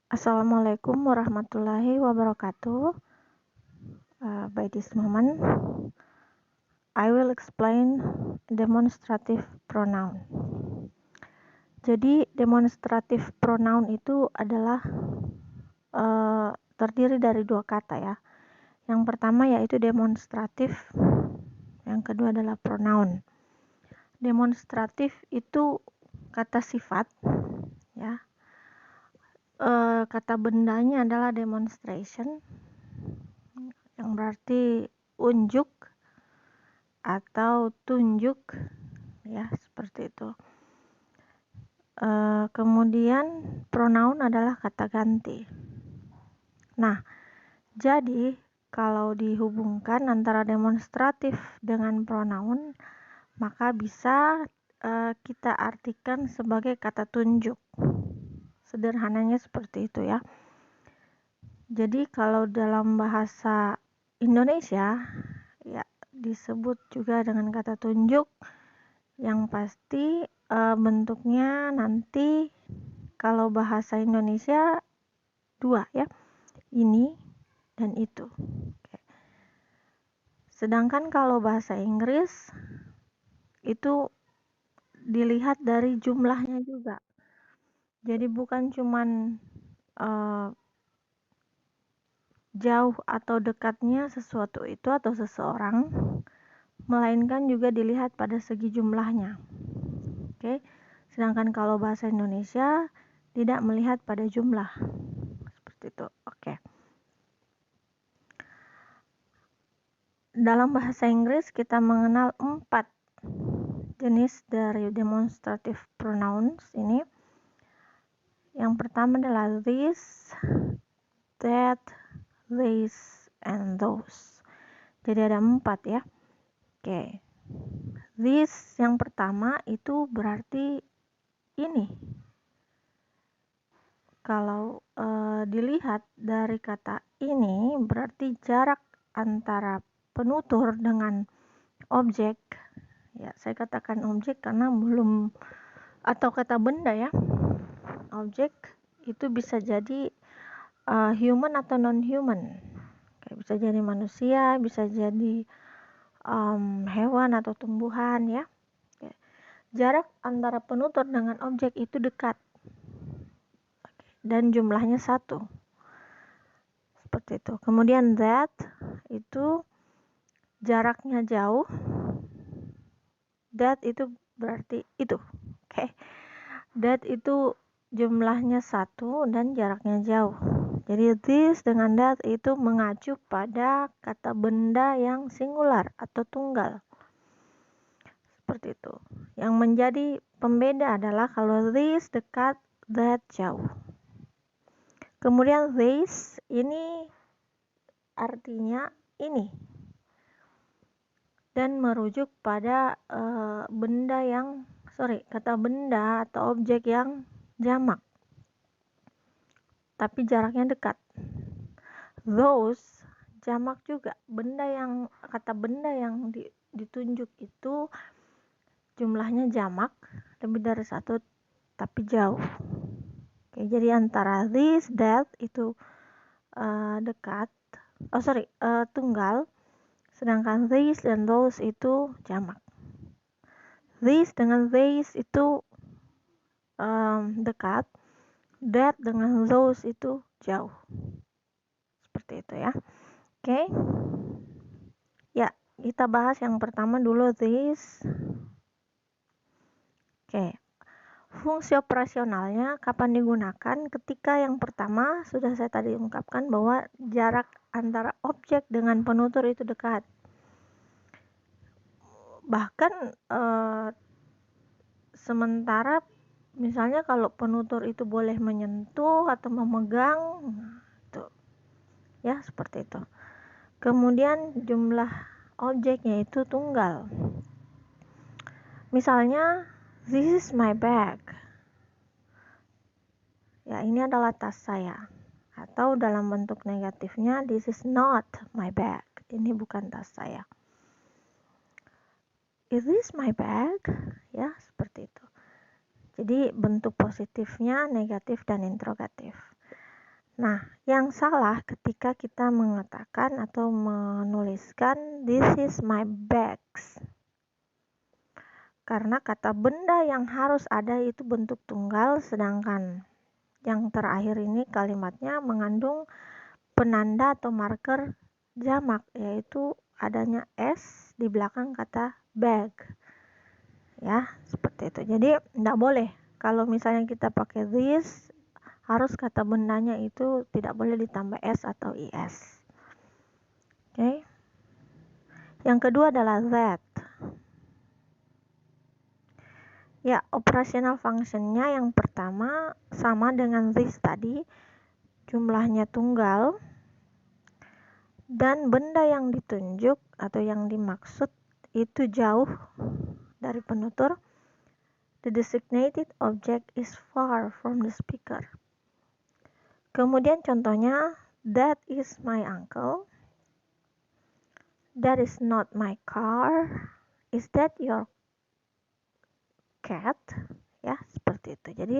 Assalamualaikum warahmatullahi wabarakatuh. By this moment, I will explain demonstrative pronoun. Jadi, demonstrative pronoun itu adalah terdiri dari dua kata ya. Yang pertama yaitu demonstratif, yang kedua adalah pronoun. Demonstratif itu kata sifat, ya. Kata bendanya adalah demonstration, yang berarti unjuk atau tunjuk, ya, seperti itu. Kemudian pronoun adalah kata ganti. Nah, jadi kalau dihubungkan antara demonstratif dengan pronoun, maka bisa kita artikan sebagai kata tunjuk. Sederhananya seperti itu ya. Jadi kalau dalam bahasa Indonesia ya disebut juga dengan kata tunjuk, yang pasti bentuknya nanti kalau bahasa Indonesia dua ya, ini dan itu. Sedangkan kalau bahasa Inggris itu dilihat dari jumlahnya juga. Jadi bukan cuman jauh atau dekatnya sesuatu itu atau seseorang, melainkan juga dilihat pada segi jumlahnya. Oke. Sedangkan kalau bahasa Indonesia tidak melihat pada jumlah. Seperti itu. Oke. Dalam bahasa Inggris kita mengenal 4 jenis dari demonstrative pronouns ini. Yang pertama adalah this, that, these, and those. Jadi ada 4 ya. Oke. This yang pertama itu berarti ini. Kalau dilihat dari kata ini berarti jarak antara penutur dengan objek. Ya, saya katakan objek karena belum, atau kata benda ya. Objek itu bisa jadi human atau non-human. Bisa jadi manusia, bisa jadi hewan atau tumbuhan ya. Jarak antara penutur dengan objek itu dekat dan jumlahnya 1. Seperti itu. Kemudian that itu jaraknya jauh. That itu berarti itu. Oke. That itu jumlahnya 1 dan jaraknya jauh. Jadi this dengan that itu mengacu pada kata benda yang singular atau tunggal. Seperti itu. Yang menjadi pembeda adalah kalau this dekat, that jauh. Kemudian this ini artinya ini dan merujuk pada kata benda atau objek yang jamak tapi jaraknya dekat. Those jamak juga, kata benda yang ditunjuk itu jumlahnya jamak, lebih dari 1 tapi jauh. Oke, jadi antara this, that itu dekat, tunggal, sedangkan these dan those itu jamak. This dengan these itu dekat, that dengan those itu jauh. Seperti itu ya. Oke. Ya, kita bahas yang pertama dulu this. Oke. Fungsi operasionalnya kapan digunakan? Ketika yang pertama sudah saya tadi ungkapkan bahwa jarak antara objek dengan penutur itu dekat. Bahkan sementara misalnya kalau penutur itu boleh menyentuh atau memegang, itu ya seperti itu. Kemudian jumlah objeknya itu tunggal. Misalnya this is my bag. Ya, ini adalah tas saya. Atau dalam bentuk negatifnya this is not my bag. Ini bukan tas saya. Is this my bag? Ya, seperti itu. Jadi bentuk positifnya negatif dan interrogatif. Nah, yang salah ketika kita mengatakan atau menuliskan this is my bags. Karena kata benda yang harus ada itu bentuk tunggal, sedangkan yang terakhir ini kalimatnya mengandung penanda atau marker jamak, yaitu adanya s di belakang kata bag. Ya, seperti itu. Jadi tidak boleh kalau misalnya kita pakai this, harus kata bendanya itu tidak boleh ditambah s atau is. Oke. Yang kedua adalah that. Ya, operational functionnya yang pertama sama dengan this tadi, jumlahnya tunggal, dan benda yang ditunjuk atau yang dimaksud itu jauh dari penutur. The designated object is far from the speaker. Kemudian contohnya, that is my uncle. That is not my car. Is that your cat? Ya, seperti itu. Jadi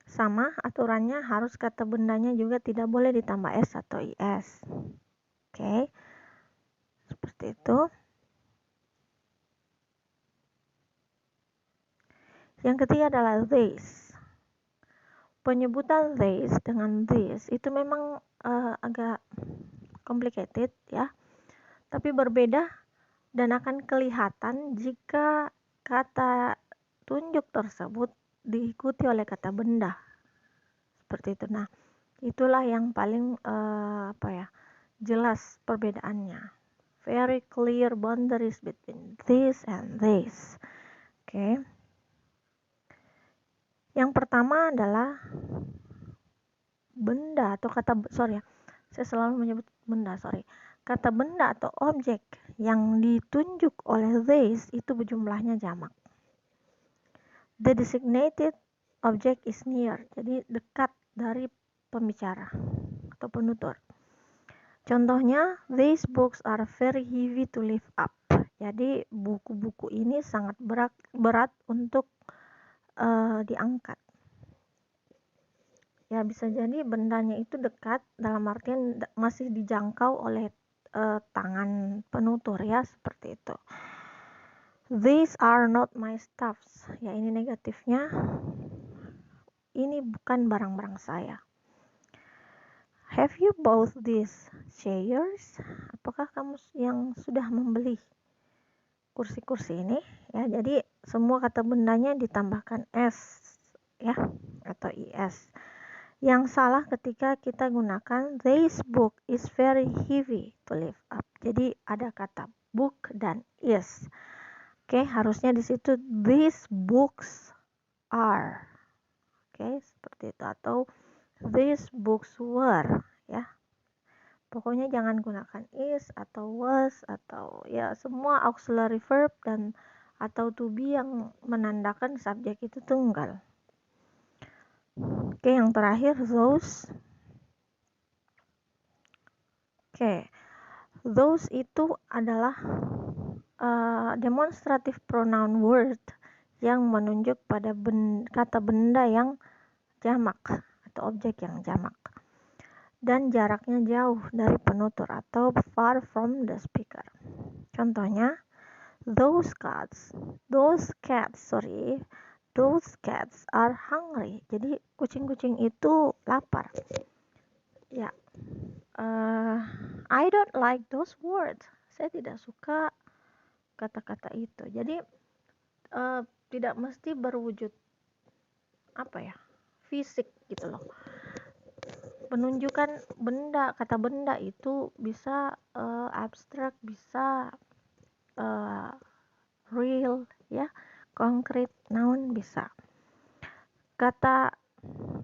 sama aturannya, harus kata bendanya juga tidak boleh ditambah s atau is. Oke. Seperti itu. Yang ketiga adalah this. Penyebutan this dengan this itu memang agak complicated ya, tapi berbeda dan akan kelihatan jika kata tunjuk tersebut diikuti oleh kata benda. Seperti itu. Nah, itulah yang paling jelas perbedaannya. Very clear boundaries between this and this. Oke. Yang pertama adalah benda atau saya selalu menyebut benda, kata benda atau objek yang ditunjuk oleh this itu jumlahnya jamak. The designated object is near, jadi dekat dari pembicara atau penutur. Contohnya, these books are very heavy to lift up. Jadi buku-buku ini sangat berat untuk diangkat. Ya, bisa jadi bendanya itu dekat dalam artian masih dijangkau oleh tangan penutur ya, seperti itu. These are not my stuffs. Ya, ini negatifnya. Ini bukan barang-barang saya. Have you bought these chairs? Apakah kamu yang sudah membeli kursi-kursi ini? Ya, jadi semua kata bendanya ditambahkan s ya atau is. Yang salah ketika kita gunakan this book is very heavy to lift up. Jadi ada kata book dan is. Oke, harusnya di situ these books are. Oke, seperti itu, atau these books were ya. Pokoknya jangan gunakan is atau was atau ya semua auxiliary verb dan atau to be yang menandakan subjek itu tunggal. Oke, yang terakhir those. Oke, those itu adalah demonstrative pronoun word yang menunjuk pada kata benda yang jamak atau objek yang jamak dan jaraknya jauh dari penutur atau far from the speaker. Contohnya, those cats are hungry. Jadi kucing-kucing itu lapar. Ya, I don't like those words. Saya tidak suka kata-kata itu. Jadi tidak mesti berwujud fisik gitu loh. Penunjukan benda, kata benda itu bisa abstrak, bisa real ya, konkret, noun bisa.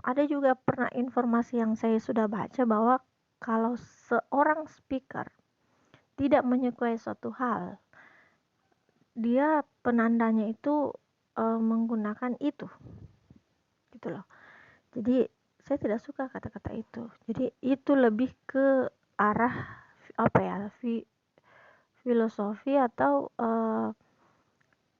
Ada juga pernah informasi yang saya sudah baca bahwa kalau seorang speaker tidak menyukai suatu hal, dia penandanya itu menggunakan itu gitu loh. Jadi saya tidak suka kata-kata itu. Jadi itu lebih ke arah filosofi atau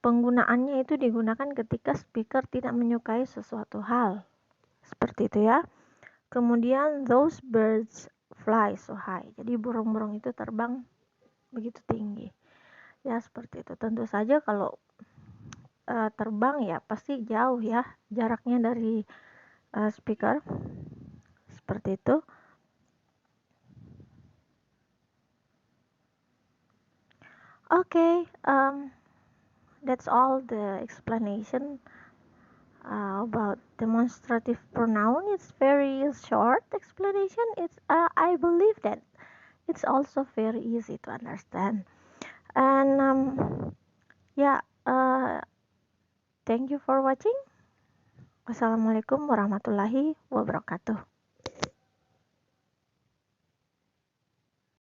penggunaannya itu digunakan ketika speaker tidak menyukai sesuatu hal. Seperti itu ya. Kemudian those birds fly so high. Jadi burung-burung itu terbang begitu tinggi. Ya seperti itu. Tentu saja kalau terbang ya pasti jauh ya jaraknya dari speaker. Seperti itu. Okay, that's all the explanation about demonstrative pronoun. It's very short explanation. It's I believe that it's also very easy to understand. And yeah, thank you for watching. Wassalamualaikum warahmatullahi wabarakatuh.